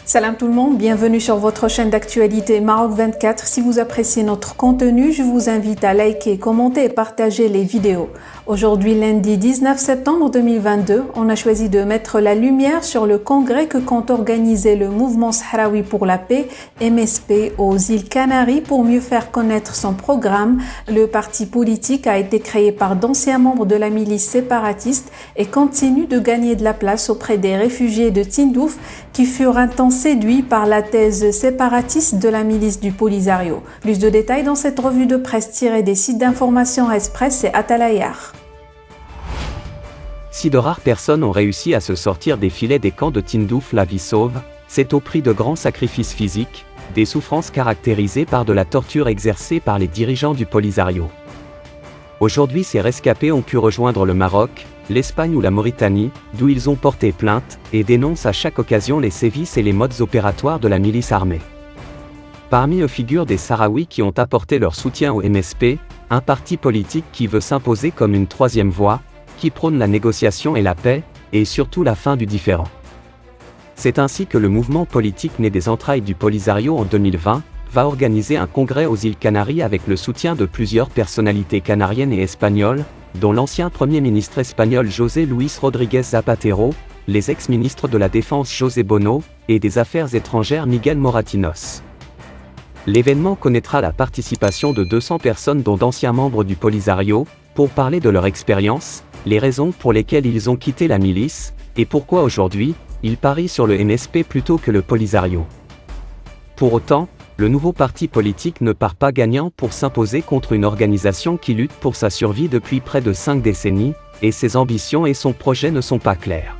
Salam tout le monde, bienvenue sur votre chaîne d'actualité Maroc 24. Si vous appréciez notre contenu, je vous invite à liker, commenter et partager les vidéos. Aujourd'hui, lundi 19 septembre 2022, on a choisi de mettre la lumière sur le congrès que compte organiser le mouvement sahraoui pour la paix, MSP, aux îles Canaries pour mieux faire connaître son programme. Le parti politique a été créé par d'anciens membres de la milice séparatiste et continue de gagner de la place auprès des réfugiés de Tindouf qui furent un temps séduits par la thèse séparatiste de la milice du Polisario. Plus de détails dans cette revue de presse tirée des sites d'information Express et Atalayar. Si de rares personnes ont réussi à se sortir des filets des camps de Tindouf la vie sauve, c'est au prix de grands sacrifices physiques, des souffrances caractérisées par de la torture exercée par les dirigeants du Polisario. Aujourd'hui, ces rescapés ont pu rejoindre le Maroc, l'Espagne ou la Mauritanie, d'où ils ont porté plainte et dénoncent à chaque occasion les sévices et les modes opératoires de la milice armée. Parmi eux figurent des Sahraouis qui ont apporté leur soutien au MSP, un parti politique qui veut s'imposer comme une troisième voie, qui prône la négociation et la paix, et surtout la fin du différend. C'est ainsi que le mouvement politique né des entrailles du Polisario en 2020, va organiser un congrès aux îles Canaries avec le soutien de plusieurs personnalités canariennes et espagnoles, dont l'ancien Premier ministre espagnol José Luis Rodríguez Zapatero, les ex-ministres de la Défense José Bono, et des Affaires étrangères Miguel Moratinos. L'événement connaîtra la participation de 200 personnes dont d'anciens membres du Polisario, pour parler de leur expérience, les raisons pour lesquelles ils ont quitté la milice, et pourquoi aujourd'hui, ils parient sur le MSP plutôt que le Polisario. Pour autant, le nouveau parti politique ne part pas gagnant pour s'imposer contre une organisation qui lutte pour sa survie depuis près de 5 décennies, et ses ambitions et son projet ne sont pas clairs.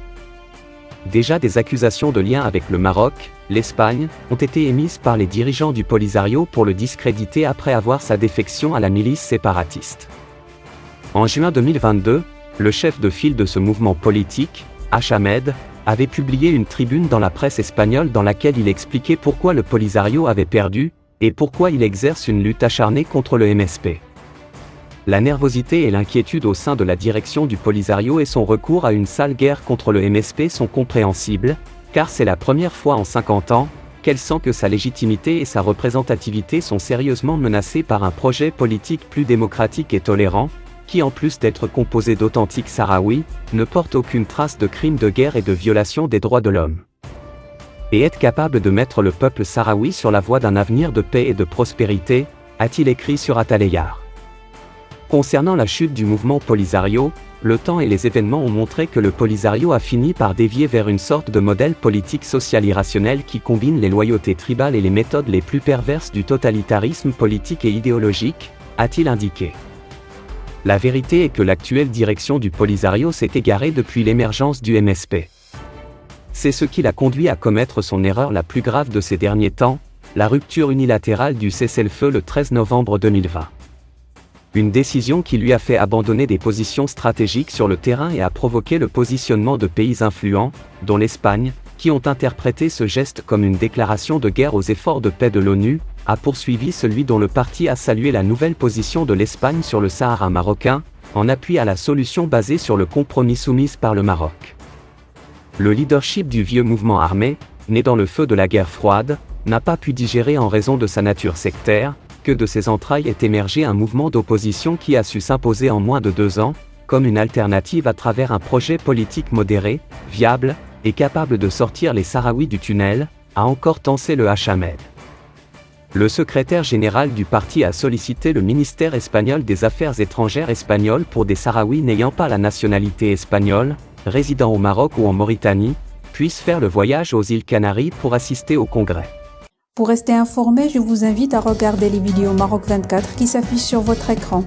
Déjà des accusations de lien avec le Maroc, l'Espagne, ont été émises par les dirigeants du Polisario pour le discréditer après avoir sa défection à la milice séparatiste. En juin 2022, le chef de file de ce mouvement politique, Ahmed, avait publié une tribune dans la presse espagnole dans laquelle il expliquait pourquoi le Polisario avait perdu, et pourquoi il exerce une lutte acharnée contre le MSP. La nervosité et l'inquiétude au sein de la direction du Polisario et son recours à une sale guerre contre le MSP sont compréhensibles, car c'est la première fois en 50 ans, qu'elle sent que sa légitimité et sa représentativité sont sérieusement menacées par un projet politique plus démocratique et tolérant, qui en plus d'être composé d'authentiques Sahraouis, ne porte aucune trace de crimes de guerre et de violation des droits de l'homme. Et être capable de mettre le peuple sahraoui sur la voie d'un avenir de paix et de prospérité, a-t-il écrit sur Atalayar. Concernant la chute du mouvement Polisario, le temps et les événements ont montré que le Polisario a fini par dévier vers une sorte de modèle politique social irrationnel qui combine les loyautés tribales et les méthodes les plus perverses du totalitarisme politique et idéologique, a-t-il indiqué. La vérité est que l'actuelle direction du Polisario s'est égarée depuis l'émergence du MSP. C'est ce qui l'a conduit à commettre son erreur la plus grave de ces derniers temps, la rupture unilatérale du cessez-le-feu le 13 novembre 2020. Une décision qui lui a fait abandonner des positions stratégiques sur le terrain et a provoqué le positionnement de pays influents, dont l'Espagne, qui ont interprété ce geste comme une déclaration de guerre aux efforts de paix de l'ONU, a poursuivi celui dont le parti a salué la nouvelle position de l'Espagne sur le Sahara marocain, en appui à la solution basée sur le compromis soumise par le Maroc. Le leadership du vieux mouvement armé, né dans le feu de la guerre froide, n'a pas pu digérer en raison de sa nature sectaire, que de ses entrailles est émergé un mouvement d'opposition qui a su s'imposer en moins de 2 ans, comme une alternative à travers un projet politique modéré, viable, et capable de sortir les Sahraouis du tunnel, a encore tensé le Ahmed. Le secrétaire général du parti a sollicité le ministère espagnol des Affaires étrangères espagnol pour des Sahraouis n'ayant pas la nationalité espagnole, résidant au Maroc ou en Mauritanie, puissent faire le voyage aux îles Canaries pour assister au congrès. Pour rester informé, je vous invite à regarder les vidéos Maroc 24 qui s'affichent sur votre écran.